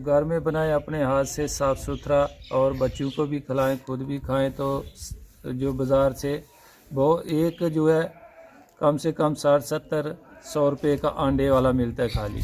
घर में बनाएं अपने हाथ से साफ़ सुथरा, और बच्चों को भी खिलाएं, खुद भी खाएं। तो जो बाज़ार से वो एक जो है कम से कम 60-70-100 रुपये का अंडे वाला मिलता है खाली।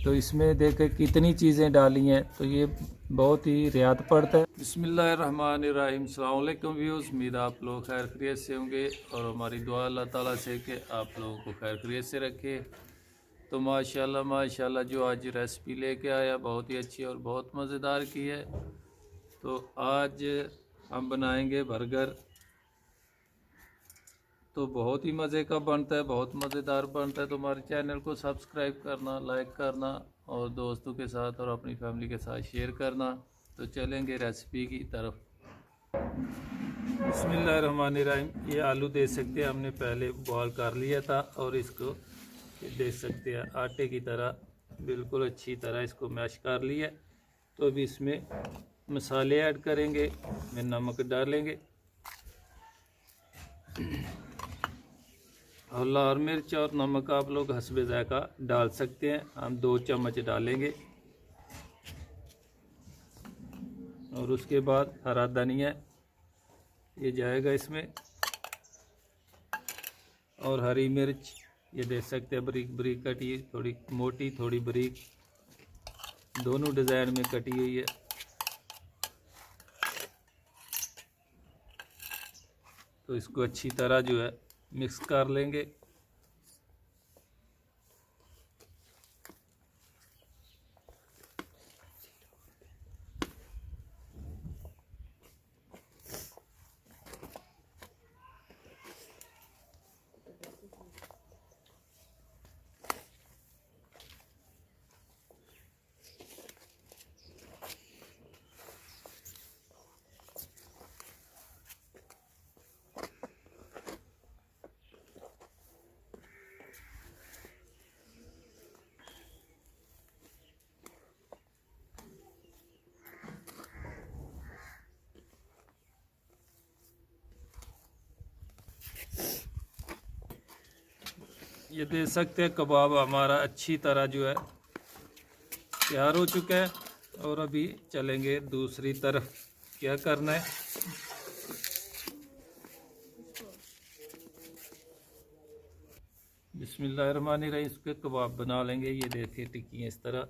तो इसमें देखें कितनी चीज़ें डाली हैं, तो ये बहुत ही रियायत पड़ता है। बिस्मिल्लाहिर्रहमानिर्रहीम। अस्सलाम वालेकुम व्यूज़, उम्मीद आप लोग खैर खैरियत से होंगे और हमारी दुआ अल्लाह ताला से कि आप लोगों को खैर खैरियत से रखे। तो माशाल्लाह जो आज रेसिपी लेके आया बहुत ही अच्छी और बहुत मज़ेदार की है। तो आज हम बनाएंगे बर्गर। तो बहुत ही मज़े का बनता है, बहुत मज़ेदार बनता है। तो हमारे चैनल को सब्सक्राइब करना, लाइक करना और दोस्तों के साथ और अपनी फैमिली के साथ शेयर करना। तो चलेंगे रेसिपी की तरफ। बिस्मिल्लाहिर्रहमानिर्रहीम। ये आलू देख सकते हैं हमने पहले बॉयल कर लिया था, और इसको देख सकते हैं आटे की तरह बिल्कुल अच्छी तरह इसको मैश कर लिया। तो अभी इसमें मसाले ऐड करेंगे, में नमक डालेंगे और लाल मिर्च और नमक आप लोग हस्बे ज़ायक़ा डाल सकते हैं। हम 2 चम्मच डालेंगे। और उसके बाद हरा धनिया ये जाएगा इसमें, और हरी मिर्च ये देख सकते हैं बारीक बारीक कटी, थोड़ी मोटी थोड़ी बारीक, दोनों डिज़ाइन में कटी हुई है। तो इसको अच्छी तरह जो है मिक्स कर लेंगे। ये देख सकते हैं कबाब हमारा अच्छी तरह जो है तैयार हो चुका है। और अभी चलेंगे दूसरी तरफ। क्या करना है, बिस्मिल्लाहिर्रहमानिर्रहीम, इसके कबाब बना लेंगे। ये देखिए टिक्कियाँ इस तरह।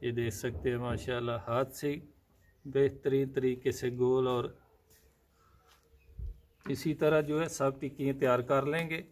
ये देख सकते हैं माशाल्लाह हाथ से बेहतरीन तरीके से गोल, और इसी तरह जो है सब टिक्कियाँ तैयार कर लेंगे।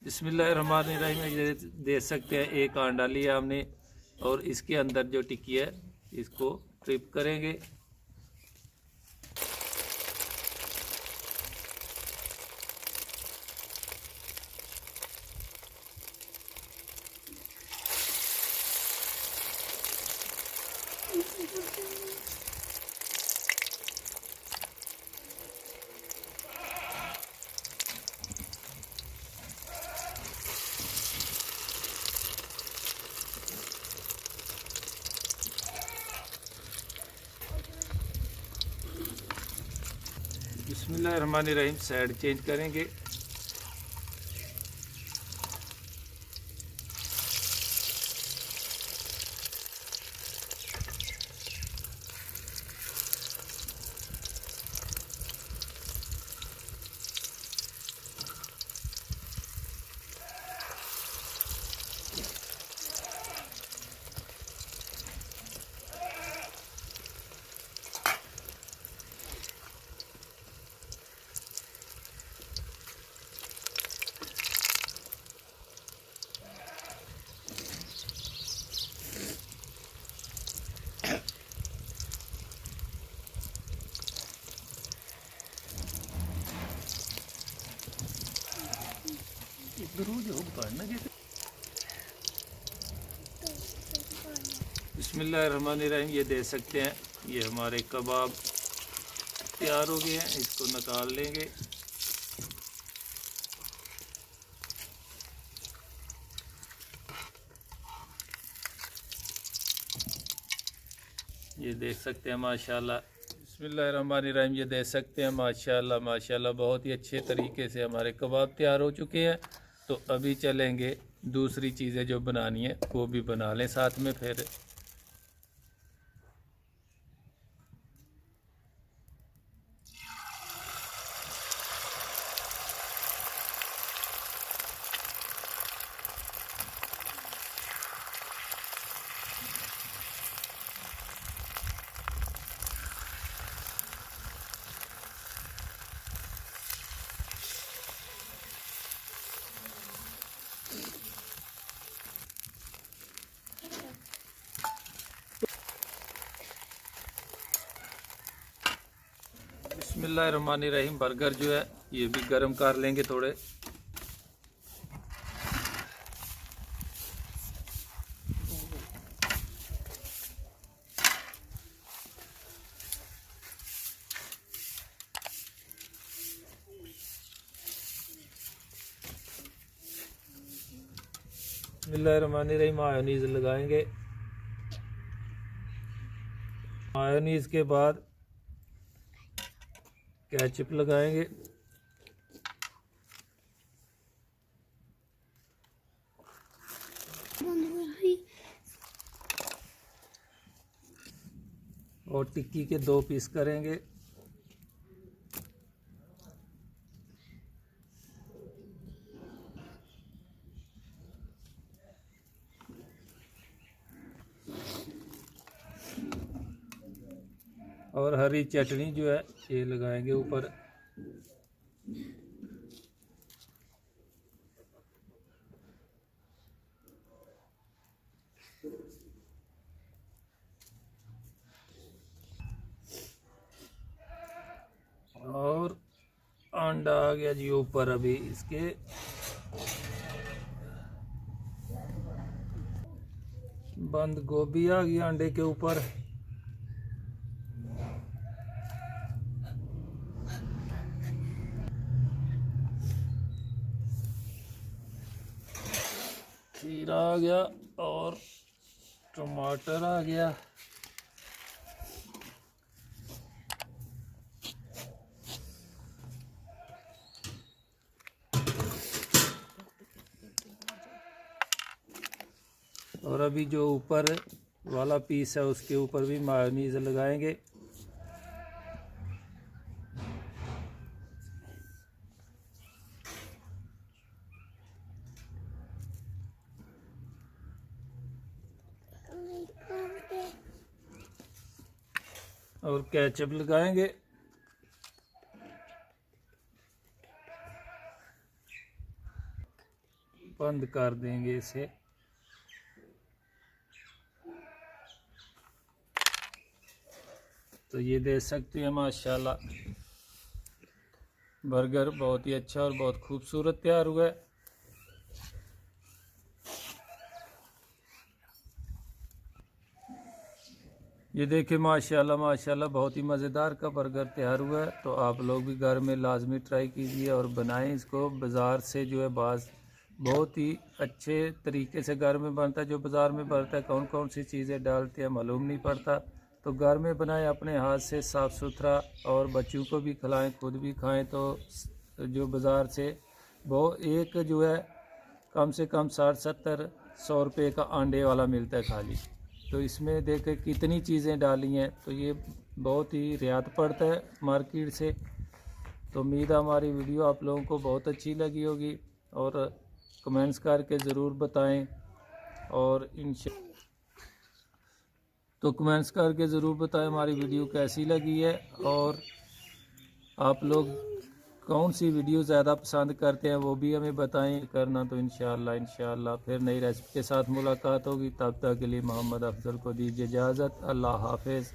बिस्मिल्लाहिर्रहमानिर्रहीम। ये देख सकते हैं एक अंडा लिया हमने, और इसके अंदर जो टिक्की है इसको ट्रिप करेंगे। बिस्मिल्लाहिर्रहमानिर्रहीम। साइड चेंज करेंगे। बिस्मिल्लाहिर्रहमानिर्रहीम। ये देख सकते हैं, ये हमारे कबाब तैयार हो गए हैं, इसको निकाल लेंगे। ये देख सकते हैं माशाल्लाह। बिस्मिल्लाहिर्रहमानिर्रहीम। ये देख सकते हैं माशाल्लाह माशाल्लाह, बहुत ही अच्छे तरीके से हमारे कबाब तैयार हो चुके हैं। तो अभी चलेंगे दूसरी चीज़ें जो बनानी है वो भी बना लें साथ में फिर। बिस्मिल्लाहिर्रहमानिर्रहीम। बर्गर जो है ये भी गर्म कर लेंगे थोड़े। बिस्मिल्लाहिर्रहमानिर्रहीम। मायोनीज लगाएंगे। मायोनीज के बाद केचप लगाएंगे। और टिक्की के 2 पीस करेंगे। और हरी चटनी जो है ये लगाएंगे ऊपर। और अंडा आ गया जी ऊपर। अभी इसके बंद गोभी आ गई अंडे के ऊपर। खीरा आ गया और टमाटर आ गया। और अभी जो ऊपर वाला पीस है उसके ऊपर भी मायोनीज लगाएंगे। और केचप लगाएंगे। बंद कर देंगे इसे। तो ये देख सकते हैं माशाल्लाह, बर्गर बहुत ही अच्छा और बहुत खूबसूरत तैयार हुआ है। ये देखिए माशाल्लाह माशाल्लाह, बहुत ही मज़ेदार का बर्गर तैयार हुआ है। तो आप लोग भी घर में लाजमी ट्राई कीजिए और बनाएं इसको। बाज़ार से जो है बहुत ही अच्छे तरीके से घर में बनता है। जो बाज़ार में बनता है कौन कौन सी चीज़ें डालते हैं मालूम नहीं पड़ता। तो घर में बनाएं अपने हाथ से साफ़ सुथरा, और बच्चों को भी खिलाएं, खुद भी खाएं। तो जो बाज़ार से वो एक जो है कम से कम 60-70-100 रुपये का अंडे वाला मिलता है खाली। तो इसमें देखें कितनी चीज़ें डाली हैं, तो ये बहुत ही रियायत पड़ता है मार्केट से। तो उम्मीद है हमारी वीडियो आप लोगों को बहुत अच्छी लगी होगी, और कमेंट्स करके ज़रूर बताएं। और तो कमेंट्स करके ज़रूर बताएं हमारी वीडियो कैसी लगी है, और आप लोग कौन सी वीडियो ज़्यादा पसंद करते हैं वो भी हमें बताएं करना। तो इंशाअल्लाह फिर नई रेसिपी के साथ मुलाकात होगी। तब तक के लिए मोहम्मद अफजल को दीजिए इजाज़त। अल्लाह हाफिज़।